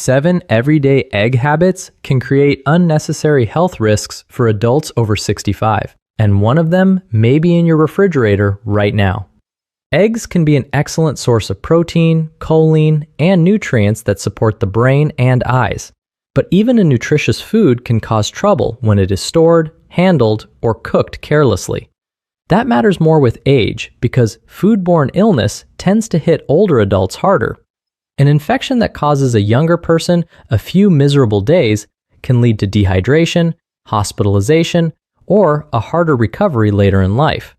7 everyday egg habits can create unnecessary health risks for adults over 65, and one of them may be in your refrigerator right now. Eggs can be an excellent source of protein, choline, and nutrients that support the brain and eyes. But even a nutritious food can cause trouble when it is stored, handled, or cooked carelessly. That matters more with age because foodborne illness tends to hit older adults harder. An infection that causes a younger person a few miserable days can lead to dehydration, hospitalization, or a harder recovery later in life.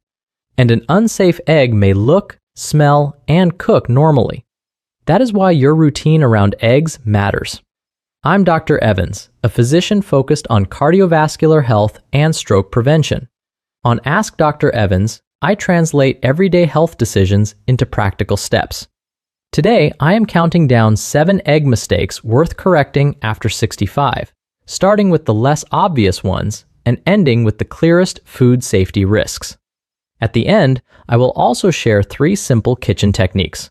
And an unsafe egg may look, smell, and cook normally. That is why your routine around eggs matters. I'm Dr. Evans, a physician focused on cardiovascular health and stroke prevention. On Ask Dr. Evans, I translate everyday health decisions into practical steps. Today, I am counting down 7 egg mistakes worth correcting after 65, starting with the less obvious ones and ending with the clearest food safety risks. At the end, I will also share 3 simple kitchen techniques.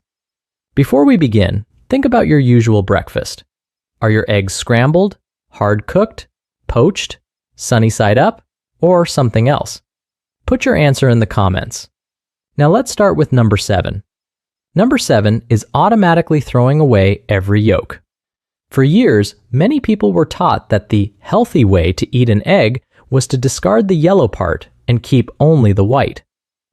Before we begin, think about your usual breakfast. Are your eggs scrambled, hard cooked, poached, sunny side up, or something else? Put your answer in the comments. Now let's start with number 7. Number 7 is automatically throwing away every yolk. For years, many people were taught that the healthy way to eat an egg was to discard the yellow part and keep only the white.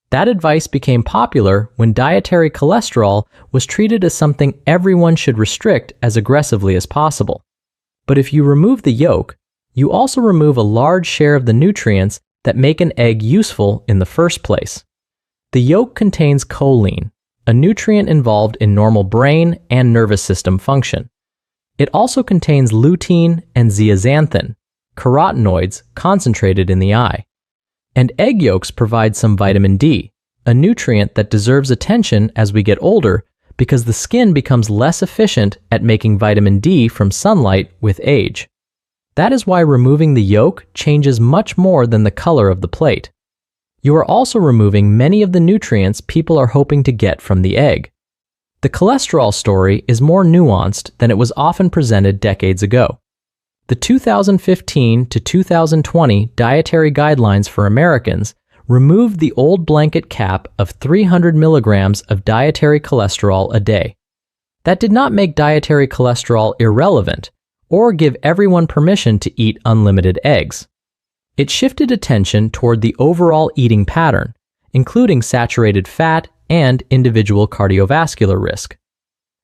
That advice became popular when dietary cholesterol was treated as something everyone should restrict as aggressively as possible. But if you remove the yolk, you also remove a large share of the nutrients that make an egg useful in the first place. The yolk contains choline, a nutrient involved in normal brain and nervous system function. It also contains lutein and zeaxanthin, carotenoids concentrated in the eye. And egg yolks provide some vitamin D, a nutrient that deserves attention as we get older because the skin becomes less efficient at making vitamin D from sunlight with age. That is why removing the yolk changes much more than the color of the plate. You are also removing many of the nutrients people are hoping to get from the egg. The cholesterol story is more nuanced than it was often presented decades ago. The 2015 to 2020 dietary guidelines for Americans removed the old blanket cap of 300 milligrams of dietary cholesterol a day. That did not make dietary cholesterol irrelevant or give everyone permission to eat unlimited eggs. It shifted attention toward the overall eating pattern, including saturated fat and individual cardiovascular risk.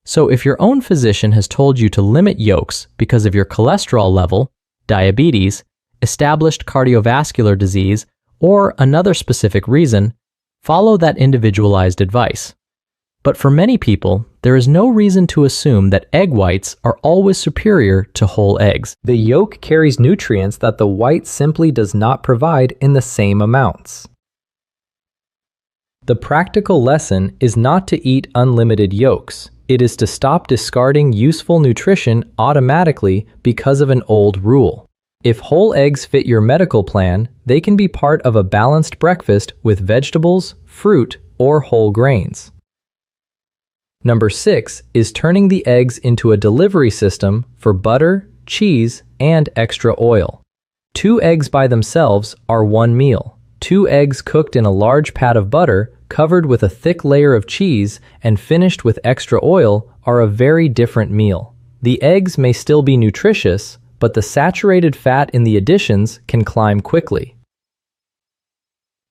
So if your own physician has told you to limit yolks because of your cholesterol level, diabetes, established cardiovascular disease, or another specific reason, follow that individualized advice. But for many people, there is no reason to assume that egg whites are always superior to whole eggs. The yolk carries nutrients that the white simply does not provide in the same amounts. The practical lesson is not to eat unlimited yolks. It is to stop discarding useful nutrition automatically because of an old rule. If whole eggs fit your medical plan, they can be part of a balanced breakfast with vegetables, fruit, or whole grains. Number 6 is turning the eggs into a delivery system for butter, cheese, and extra oil. 2 eggs by themselves are one meal. 2 eggs cooked in a large pat of butter, covered with a thick layer of cheese, and finished with extra oil are a very different meal. The eggs may still be nutritious, but the saturated fat in the additions can climb quickly.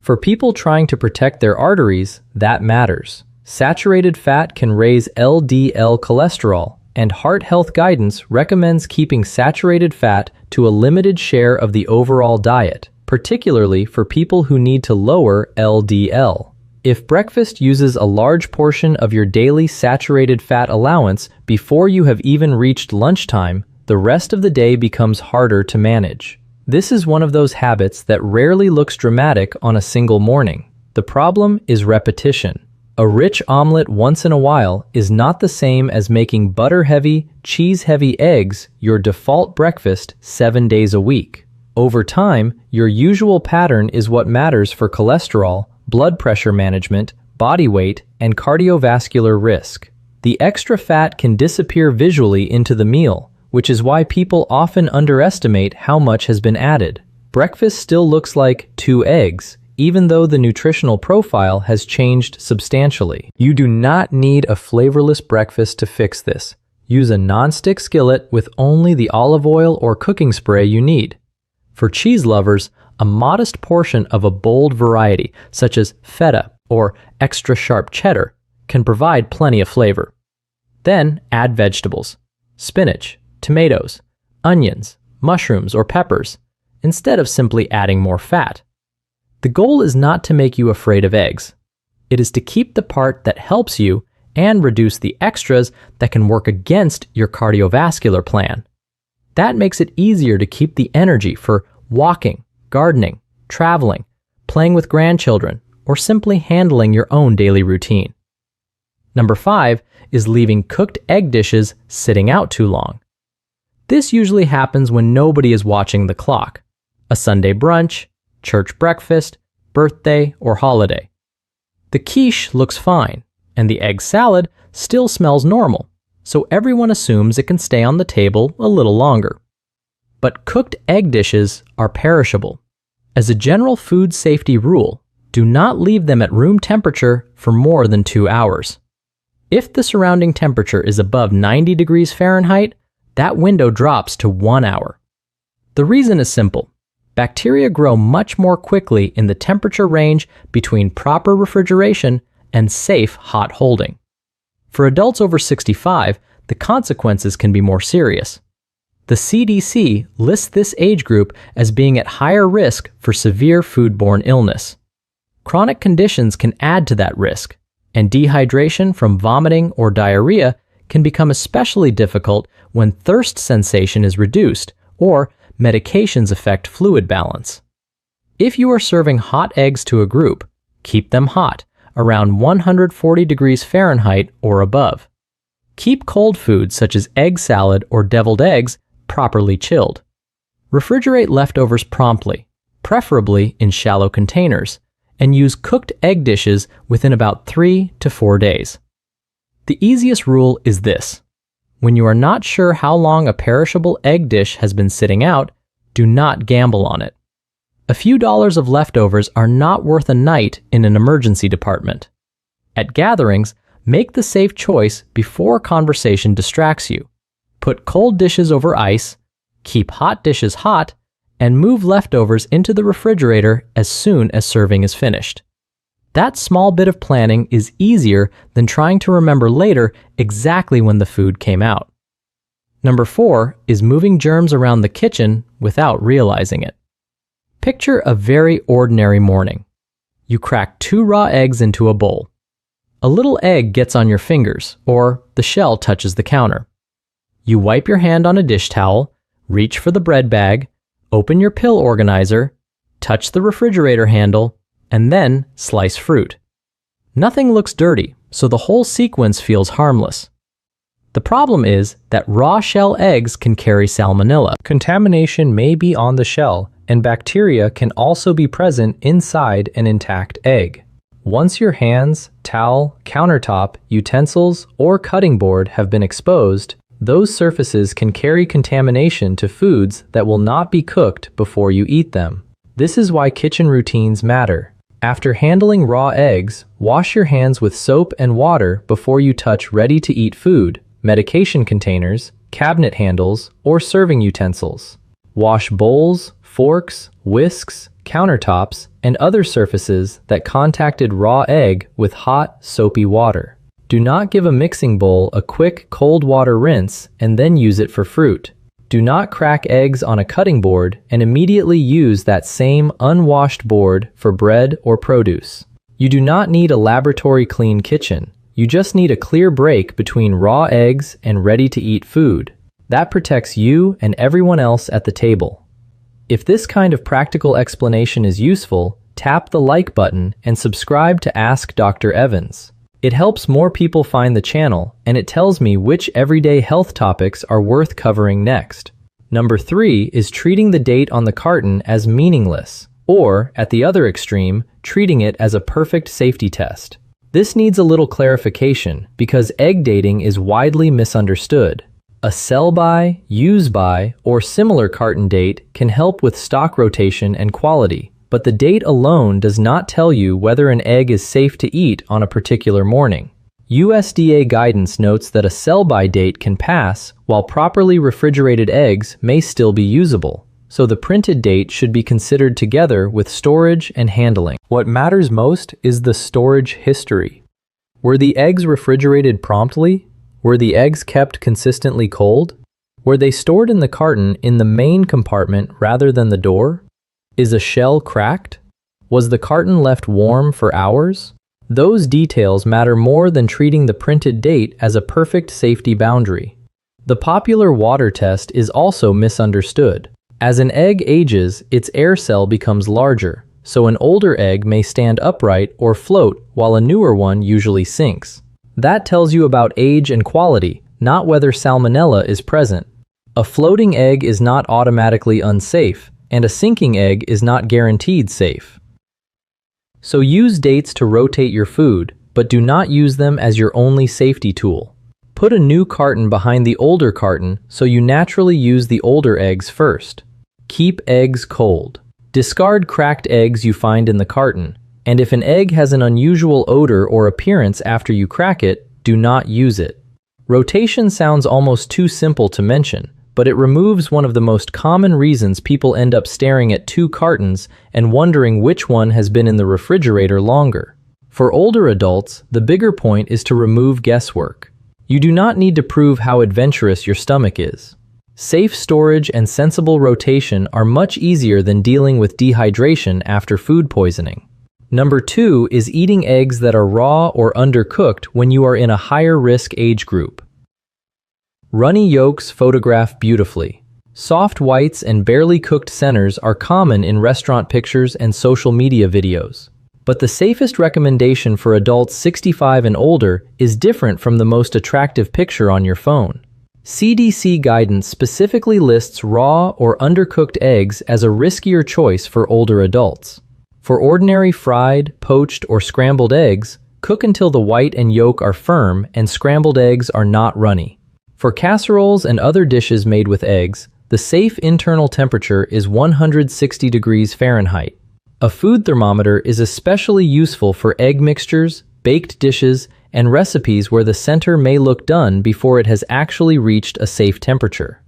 For people trying to protect their arteries, that matters. Saturated fat can raise LDL cholesterol, and heart health guidance recommends keeping saturated fat to a limited share of the overall diet, particularly for people who need to lower LDL. If breakfast uses a large portion of your daily saturated fat allowance before you have even reached lunchtime, the rest of the day becomes harder to manage. This is one of those habits that rarely looks dramatic on a single morning. The problem is repetition. A rich omelet once in a while is not the same as making butter-heavy, cheese-heavy eggs your default breakfast 7 days a week. Over time, your usual pattern is what matters for cholesterol, blood pressure management, body weight, and cardiovascular risk. The extra fat can disappear visually into the meal, which is why people often underestimate how much has been added. Breakfast still looks like 2 eggs, even though the nutritional profile has changed substantially. You do not need a flavorless breakfast to fix this. Use a non-stick skillet with only the olive oil or cooking spray you need. For cheese lovers, a modest portion of a bold variety, such as feta or extra sharp cheddar, can provide plenty of flavor. Then add vegetables: spinach, tomatoes, onions, mushrooms, or peppers, instead of simply adding more fat. The goal is not to make you afraid of eggs. It is to keep the part that helps you and reduce the extras that can work against your cardiovascular plan. That makes it easier to keep the energy for walking, gardening, traveling, playing with grandchildren, or simply handling your own daily routine. Number 5 is leaving cooked egg dishes sitting out too long. This usually happens when nobody is watching the clock: a Sunday brunch, church breakfast, birthday, or holiday. The quiche looks fine, and the egg salad still smells normal, so everyone assumes it can stay on the table a little longer. But cooked egg dishes are perishable. As a general food safety rule, do not leave them at room temperature for more than 2 hours. If the surrounding temperature is above 90 degrees Fahrenheit, that window drops to 1 hour. The reason is simple. Bacteria grow much more quickly in the temperature range between proper refrigeration and safe hot holding. For adults over 65, the consequences can be more serious. The CDC lists this age group as being at higher risk for severe foodborne illness. Chronic conditions can add to that risk, and dehydration from vomiting or diarrhea can become especially difficult when thirst sensation is reduced or medications affect fluid balance. If you are serving hot eggs to a group, keep them hot, around 140 degrees Fahrenheit or above. Keep cold foods such as egg salad or deviled eggs properly chilled. Refrigerate leftovers promptly, preferably in shallow containers, and use cooked egg dishes within about 3 to 4 days. The easiest rule is this: when you are not sure how long a perishable egg dish has been sitting out, do not gamble on it. A few dollars of leftovers are not worth a night in an emergency department. At gatherings, make the safe choice before conversation distracts you. Put cold dishes over ice, keep hot dishes hot, and move leftovers into the refrigerator as soon as serving is finished. That small bit of planning is easier than trying to remember later exactly when the food came out. Number 4 is moving germs around the kitchen without realizing it. Picture a very ordinary morning. You crack 2 raw eggs into a bowl. A little egg gets on your fingers, or the shell touches the counter. You wipe your hand on a dish towel, reach for the bread bag, open your pill organizer, touch the refrigerator handle, and then slice fruit. Nothing looks dirty, so the whole sequence feels harmless. The problem is that raw shell eggs can carry salmonella. Contamination may be on the shell, and bacteria can also be present inside an intact egg. Once your hands, towel, countertop, utensils, or cutting board have been exposed, those surfaces can carry contamination to foods that will not be cooked before you eat them. This is why kitchen routines matter. After handling raw eggs, wash your hands with soap and water before you touch ready-to-eat food, medication containers, cabinet handles, or serving utensils. Wash bowls, forks, whisks, countertops, and other surfaces that contacted raw egg with hot, soapy water. Do not give a mixing bowl a quick cold water rinse and then use it for fruit. Do not crack eggs on a cutting board and immediately use that same unwashed board for bread or produce. You do not need a laboratory clean kitchen. You just need a clear break between raw eggs and ready-to-eat food. That protects you and everyone else at the table. If this kind of practical explanation is useful, tap the like button and subscribe to Ask Dr. Evans. It helps more people find the channel, and it tells me which everyday health topics are worth covering next. Number 3 is treating the date on the carton as meaningless, or, at the other extreme, treating it as a perfect safety test. This needs a little clarification because egg dating is widely misunderstood. A sell-by, use-by, or similar carton date can help with stock rotation and quality, but the date alone does not tell you whether an egg is safe to eat on a particular morning. USDA guidance notes that a sell-by date can pass, while properly refrigerated eggs may still be usable, so the printed date should be considered together with storage and handling. What matters most is the storage history. Were the eggs refrigerated promptly? Were the eggs kept consistently cold? Were they stored in the carton in the main compartment rather than the door? Is a shell cracked? Was the carton left warm for hours? Those details matter more than treating the printed date as a perfect safety boundary. The popular water test is also misunderstood. As an egg ages, its air cell becomes larger, so an older egg may stand upright or float while a newer one usually sinks. That tells you about age and quality, not whether salmonella is present. A floating egg is not automatically unsafe, and a sinking egg is not guaranteed safe. So use dates to rotate your food, but do not use them as your only safety tool. Put a new carton behind the older carton so you naturally use the older eggs first. Keep eggs cold. Discard cracked eggs you find in the carton, and if an egg has an unusual odor or appearance after you crack it, do not use it. Rotation sounds almost too simple to mention, but it removes one of the most common reasons people end up staring at two cartons and wondering which one has been in the refrigerator longer. For older adults, the bigger point is to remove guesswork. You do not need to prove how adventurous your stomach is. Safe storage and sensible rotation are much easier than dealing with dehydration after food poisoning. Number 2 is eating eggs that are raw or undercooked when you are in a higher risk age group. Runny yolks photograph beautifully. Soft whites and barely cooked centers are common in restaurant pictures and social media videos. But the safest recommendation for adults 65 and older is different from the most attractive picture on your phone. CDC guidance specifically lists raw or undercooked eggs as a riskier choice for older adults. For ordinary fried, poached, or scrambled eggs, cook until the white and yolk are firm and scrambled eggs are not runny. For casseroles and other dishes made with eggs, the safe internal temperature is 160 degrees Fahrenheit. A food thermometer is especially useful for egg mixtures, baked dishes, and recipes where the center may look done before it has actually reached a safe temperature.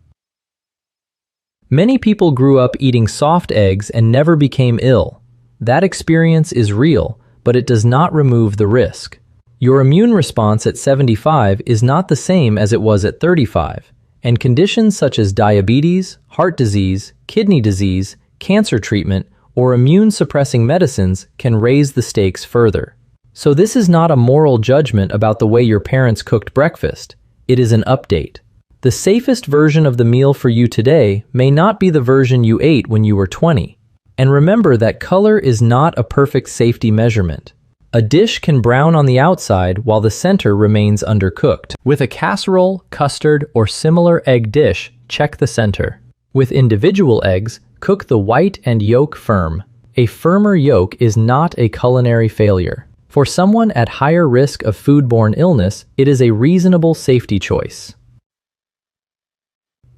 Many people grew up eating soft eggs and never became ill. That experience is real, but it does not remove the risk. Your immune response at 75 is not the same as it was at 35, and conditions such as diabetes, heart disease, kidney disease, cancer treatment, or immune-suppressing medicines can raise the stakes further. So this is not a moral judgment about the way your parents cooked breakfast. It is an update. The safest version of the meal for you today may not be the version you ate when you were 20. And remember that color is not a perfect safety measurement. A dish can brown on the outside while the center remains undercooked. With a casserole, custard, or similar egg dish, check the center. With individual eggs, cook the white and yolk firm. A firmer yolk is not a culinary failure. For someone at higher risk of foodborne illness, it is a reasonable safety choice.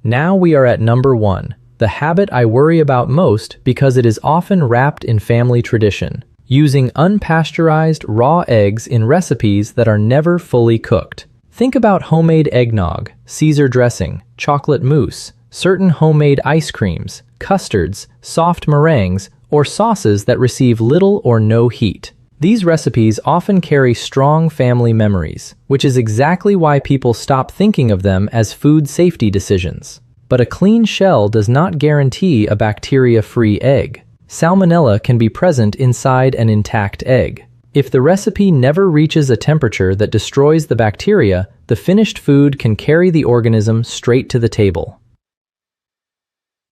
Now we are at number 1, the habit I worry about most because it is often wrapped in family tradition. Using unpasteurized raw eggs in recipes that are never fully cooked. Think about homemade eggnog, Caesar dressing, chocolate mousse, certain homemade ice creams, custards, soft meringues, or sauces that receive little or no heat. These recipes often carry strong family memories, which is exactly why people stop thinking of them as food safety decisions. But a clean shell does not guarantee a bacteria-free egg. Salmonella can be present inside an intact egg. If the recipe never reaches a temperature that destroys the bacteria, the finished food can carry the organism straight to the table.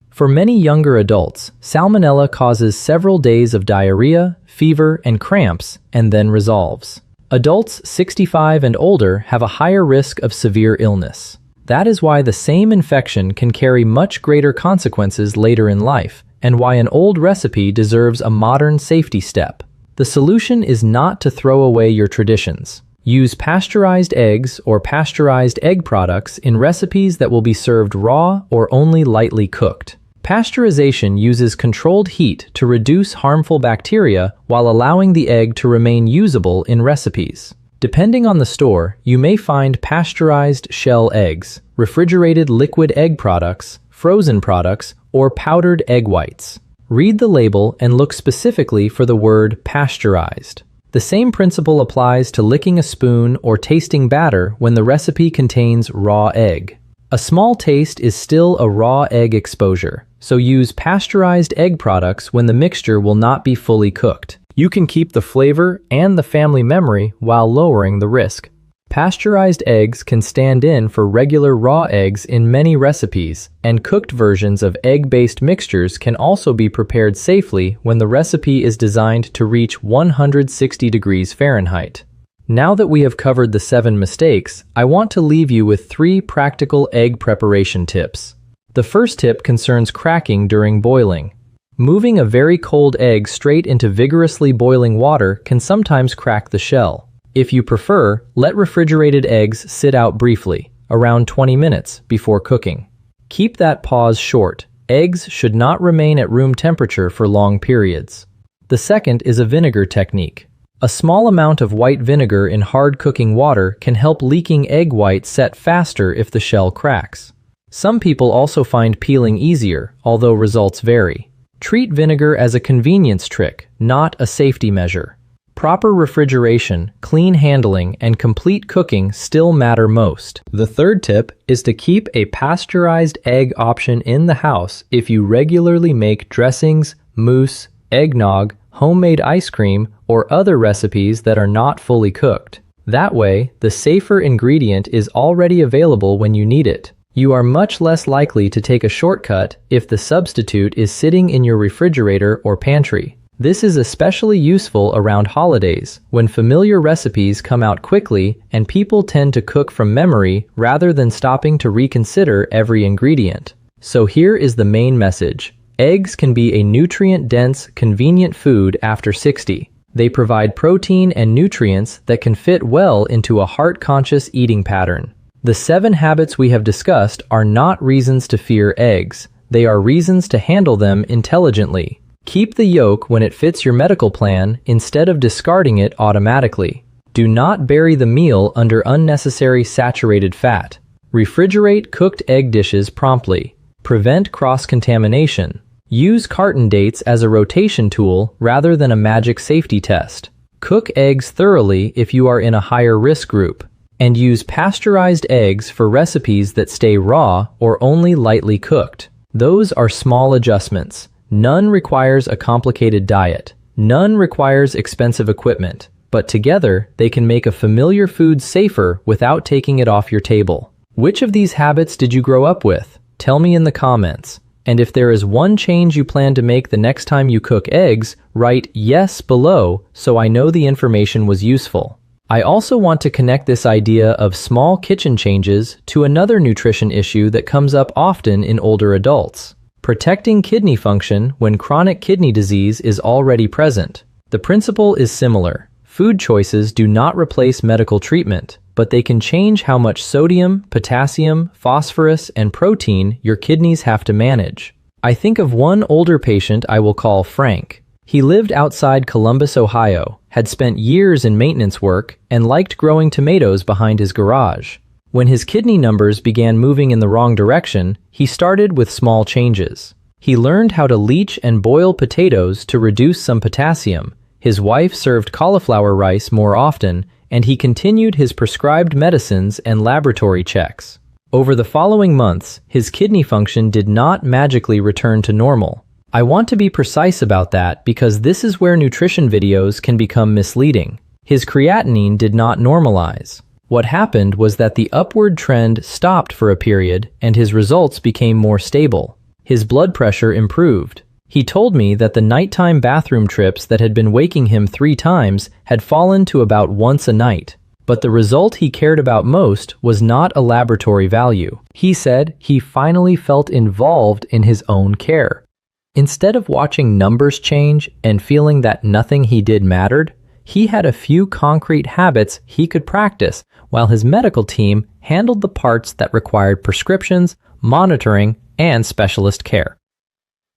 For many younger adults, salmonella causes several days of diarrhea, fever, and cramps, and then resolves. Adults 65 and older have a higher risk of severe illness. That is why the same infection can carry much greater consequences later in life, and why an old recipe deserves a modern safety step. The solution is not to throw away your traditions. Use pasteurized eggs or pasteurized egg products in recipes that will be served raw or only lightly cooked. Pasteurization uses controlled heat to reduce harmful bacteria while allowing the egg to remain usable in recipes. Depending on the store, you may find pasteurized shell eggs, refrigerated liquid egg products, frozen products, or powdered egg whites. Read the label and look specifically for the word pasteurized. The same principle applies to licking a spoon or tasting batter when the recipe contains raw egg. A small taste is still a raw egg exposure, so use pasteurized egg products when the mixture will not be fully cooked. You can keep the flavor and the family memory while lowering the risk. Pasteurized eggs can stand in for regular raw eggs in many recipes, and cooked versions of egg-based mixtures can also be prepared safely when the recipe is designed to reach 160 degrees Fahrenheit. Now that we have covered the 7 mistakes, I want to leave you with 3 practical egg preparation tips. The first tip concerns cracking during boiling. Moving a very cold egg straight into vigorously boiling water can sometimes crack the shell. If you prefer, let refrigerated eggs sit out briefly, around 20 minutes, before cooking. Keep that pause short. Eggs should not remain at room temperature for long periods. The second is a vinegar technique. A small amount of white vinegar in hard cooking water can help leaking egg white set faster if the shell cracks. Some people also find peeling easier, although results vary. Treat vinegar as a convenience trick, not a safety measure. Proper refrigeration, clean handling, and complete cooking still matter most. The third tip is to keep a pasteurized egg option in the house if you regularly make dressings, mousse, eggnog, homemade ice cream, or other recipes that are not fully cooked. That way, the safer ingredient is already available when you need it. You are much less likely to take a shortcut if the substitute is sitting in your refrigerator or pantry. This is especially useful around holidays, when familiar recipes come out quickly and people tend to cook from memory rather than stopping to reconsider every ingredient. So here is the main message. Eggs can be a nutrient-dense, convenient food after 60. They provide protein and nutrients that can fit well into a heart-conscious eating pattern. The 7 habits we have discussed are not reasons to fear eggs. They are reasons to handle them intelligently. Keep the yolk when it fits your medical plan instead of discarding it automatically. Do not bury the meal under unnecessary saturated fat. Refrigerate cooked egg dishes promptly. Prevent cross-contamination. Use carton dates as a rotation tool rather than a magic safety test. Cook eggs thoroughly if you are in a higher risk group. And use pasteurized eggs for recipes that stay raw or only lightly cooked. Those are small adjustments. None requires a complicated diet. None requires expensive equipment. But together, they can make a familiar food safer without taking it off your table. Which of these habits did you grow up with? Tell me in the comments. And if there is one change you plan to make the next time you cook eggs, write yes below so I know the information was useful. I also want to connect this idea of small kitchen changes to another nutrition issue that comes up often in older adults. Protecting kidney function when chronic kidney disease is already present. The principle is similar. Food choices do not replace medical treatment, but they can change how much sodium, potassium, phosphorus, and protein your kidneys have to manage. I think of one older patient I will call Frank. He lived outside Columbus, Ohio, had spent years in maintenance work, and liked growing tomatoes behind his garage. When his kidney numbers began moving in the wrong direction, he started with small changes. He learned how to leach and boil potatoes to reduce some potassium. His wife served cauliflower rice more often, and he continued his prescribed medicines and laboratory checks. Over the following months, his kidney function did not magically return to normal. I want to be precise about that because this is where nutrition videos can become misleading. His creatinine did not normalize. What happened was that the upward trend stopped for a period and his results became more stable. His blood pressure improved. He told me that the nighttime bathroom trips that had been waking him 3 times had fallen to about once a night. But the result he cared about most was not a laboratory value. He said he finally felt involved in his own care. Instead of watching numbers change and feeling that nothing he did mattered, he had a few concrete habits he could practice while his medical team handled the parts that required prescriptions, monitoring, and specialist care.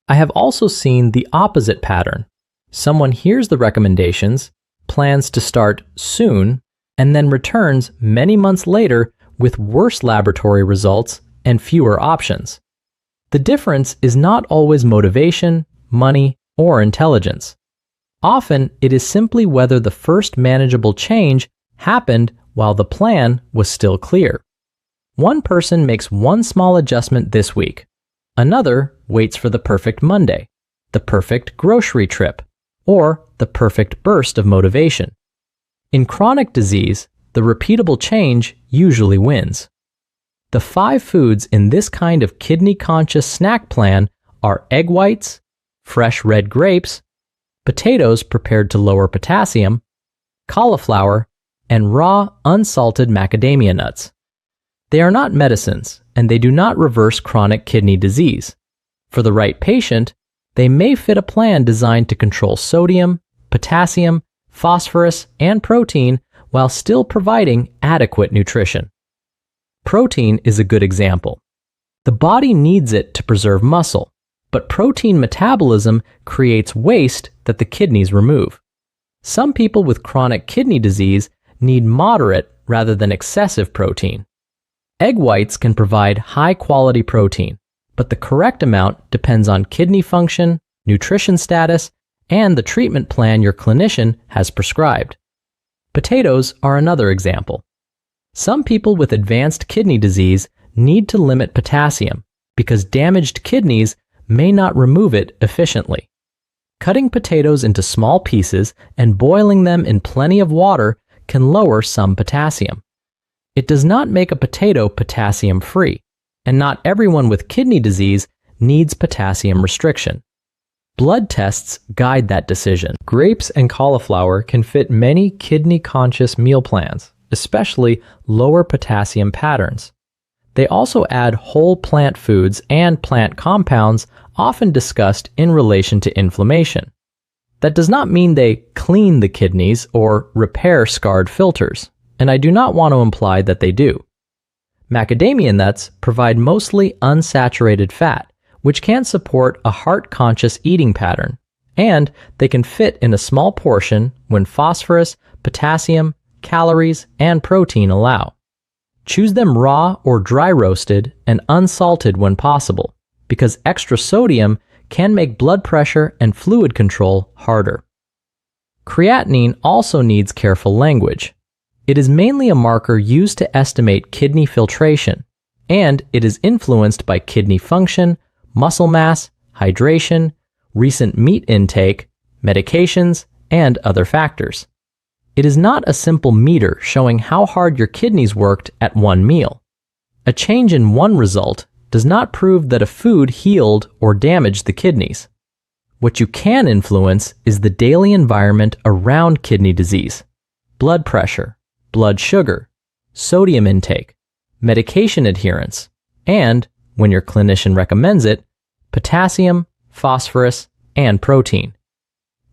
I have also seen the opposite pattern. Someone hears the recommendations, plans to start soon, and then returns many months later with worse laboratory results and fewer options. The difference is not always motivation, money, or intelligence. Often, it is simply whether the first manageable change happened while the plan was still clear. One person makes one small adjustment this week. Another waits for the perfect Monday, the perfect grocery trip, or the perfect burst of motivation. In chronic disease, the repeatable change usually wins. The 5 foods in this kind of kidney-conscious snack plan are egg whites, fresh red grapes, potatoes prepared to lower potassium, cauliflower, and raw, unsalted macadamia nuts. They are not medicines, and they do not reverse chronic kidney disease. For the right patient, they may fit a plan designed to control sodium, potassium, phosphorus, and protein while still providing adequate nutrition. Protein is a good example. The body needs it to preserve muscle, but protein metabolism creates waste that the kidneys remove. Some people with chronic kidney disease need moderate rather than excessive protein. Egg whites can provide high-quality protein, but the correct amount depends on kidney function, nutrition status, and the treatment plan your clinician has prescribed. Potatoes are another example. Some people with advanced kidney disease need to limit potassium because damaged kidneys may not remove it efficiently. Cutting potatoes into small pieces and boiling them in plenty of water can lower some potassium. It does not make a potato potassium-free, and not everyone with kidney disease needs potassium restriction. Blood tests guide that decision. Grapes and cauliflower can fit many kidney-conscious meal plans, especially lower potassium patterns. They also add whole plant foods and plant compounds often discussed in relation to inflammation. That does not mean they clean the kidneys or repair scarred filters, and I do not want to imply that they do. Macadamia nuts provide mostly unsaturated fat, which can support a heart-conscious eating pattern, and they can fit in a small portion when phosphorus, potassium, calories, and protein allow. Choose them raw or dry roasted and unsalted when possible, because extra sodium can make blood pressure and fluid control harder. Creatinine also needs careful language. It is mainly a marker used to estimate kidney filtration, and it is influenced by kidney function, muscle mass, hydration, recent meat intake, medications, and other factors. It is not a simple meter showing how hard your kidneys worked at one meal. A change in one result does not prove that a food healed or damaged the kidneys. What you can influence is the daily environment around kidney disease: blood pressure, blood sugar, sodium intake, medication adherence, and, when your clinician recommends it, potassium, phosphorus, and protein.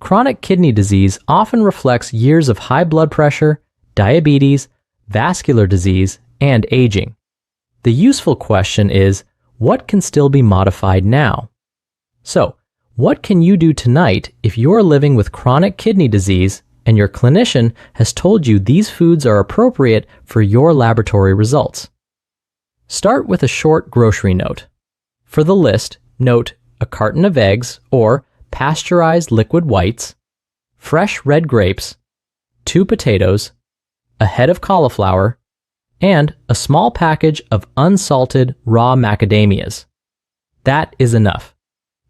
Chronic kidney disease often reflects years of high blood pressure, diabetes, vascular disease, and aging. The useful question is, what can still be modified now? So, what can you do tonight if you're living with chronic kidney disease and your clinician has told you these foods are appropriate for your laboratory results? Start with a short grocery note. For the list, note a carton of eggs or pasteurized liquid whites, fresh red grapes, 2 potatoes, a head of cauliflower, and a small package of unsalted raw macadamias. That is enough.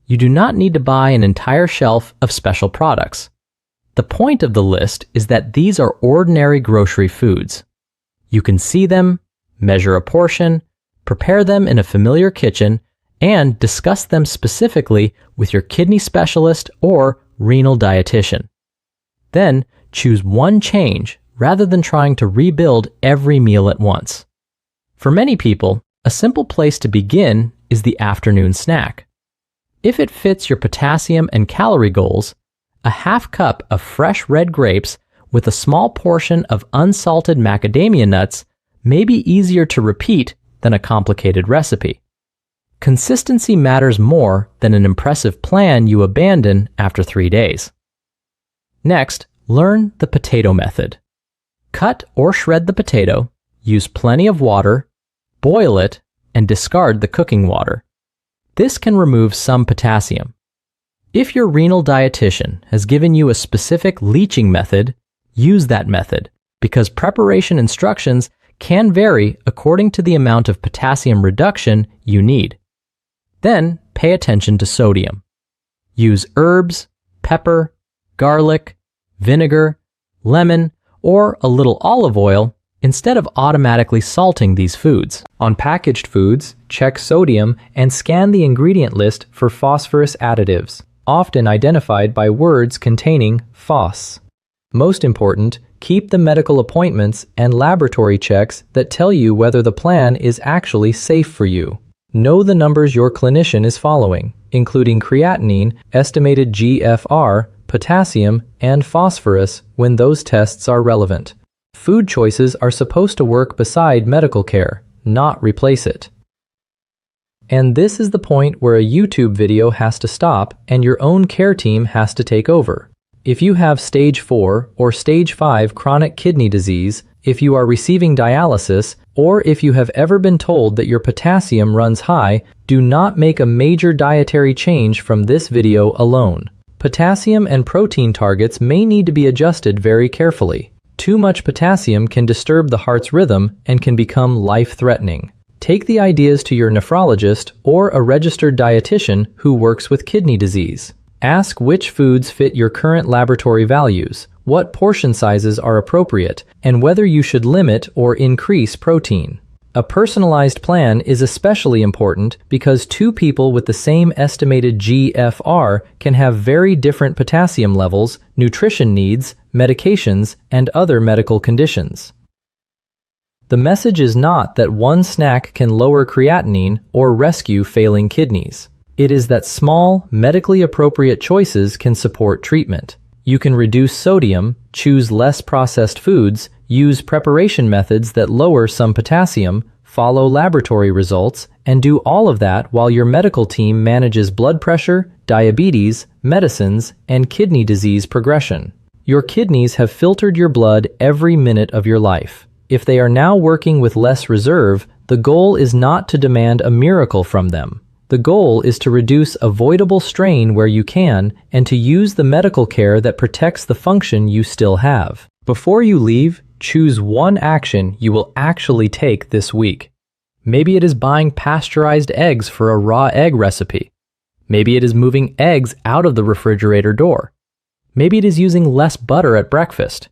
You do not need to buy an entire shelf of special products. The point of the list is that these are ordinary grocery foods. You can see them, measure a portion, prepare them in a familiar kitchen, and discuss them specifically with your kidney specialist or renal dietitian. Then choose one change rather than trying to rebuild every meal at once. For many people, a simple place to begin is the afternoon snack. If it fits your potassium and calorie goals, a half cup of fresh red grapes with a small portion of unsalted macadamia nuts may be easier to repeat than a complicated recipe. Consistency matters more than an impressive plan you abandon after 3 days. Next, learn the potato method. Cut or shred the potato, use plenty of water, boil it, and discard the cooking water. This can remove some potassium. If your renal dietitian has given you a specific leaching method, use that method, because preparation instructions can vary according to the amount of potassium reduction you need. Then, pay attention to sodium. Use herbs, pepper, garlic, vinegar, lemon, or a little olive oil instead of automatically salting these foods. On packaged foods, check sodium and scan the ingredient list for phosphorus additives, often identified by words containing phos. Most important, keep the medical appointments and laboratory checks that tell you whether the plan is actually safe for you. Know the numbers your clinician is following, including creatinine, estimated GFR, potassium, and phosphorus when those tests are relevant. Food choices are supposed to work beside medical care, not replace it. And this is the point where a YouTube video has to stop and your own care team has to take over. If you have stage 4 or stage 5 chronic kidney disease, if you are receiving dialysis, or if you have ever been told that your potassium runs high, do not make a major dietary change from this video alone. Potassium and protein targets may need to be adjusted very carefully. Too much potassium can disturb the heart's rhythm and can become life-threatening. Take the ideas to your nephrologist or a registered dietitian who works with kidney disease. Ask which foods fit your current laboratory values, what portion sizes are appropriate, and whether you should limit or increase protein. A personalized plan is especially important because two people with the same estimated GFR can have very different potassium levels, nutrition needs, medications, and other medical conditions. The message is not that one snack can lower creatinine or rescue failing kidneys. It is that small, medically appropriate choices can support treatment. You can reduce sodium, choose less processed foods, use preparation methods that lower some potassium, follow laboratory results, and do all of that while your medical team manages blood pressure, diabetes, medicines, and kidney disease progression. Your kidneys have filtered your blood every minute of your life. If they are now working with less reserve, the goal is not to demand a miracle from them. The goal is to reduce avoidable strain where you can and to use the medical care that protects the function you still have. Before you leave, choose one action you will actually take this week. Maybe it is buying pasteurized eggs for a raw egg recipe. Maybe it is moving eggs out of the refrigerator door. Maybe it is using less butter at breakfast.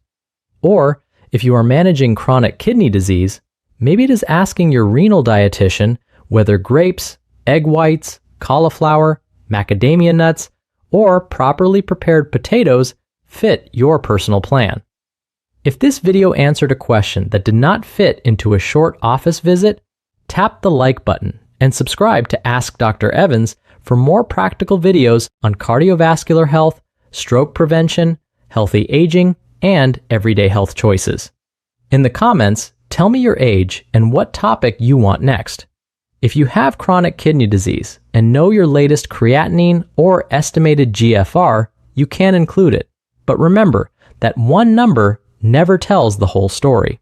Or, if you are managing chronic kidney disease, maybe it is asking your renal dietitian whether grapes, egg whites, cauliflower, macadamia nuts, or properly prepared potatoes fit your personal plan. If this video answered a question that did not fit into a short office visit, tap the like button and subscribe to Ask Dr. Evans for more practical videos on cardiovascular health, stroke prevention, healthy aging, and everyday health choices. In the comments, tell me your age and what topic you want next. If you have chronic kidney disease and know your latest creatinine or estimated GFR, you can include it. But remember that one number never tells the whole story.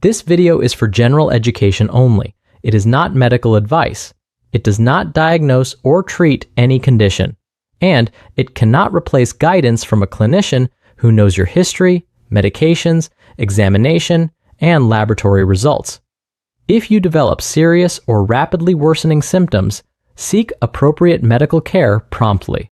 This video is for general education only. It is not medical advice. It does not diagnose or treat any condition. And it cannot replace guidance from a clinician who knows your history, medications, examination, and laboratory results. If you develop serious or rapidly worsening symptoms, seek appropriate medical care promptly.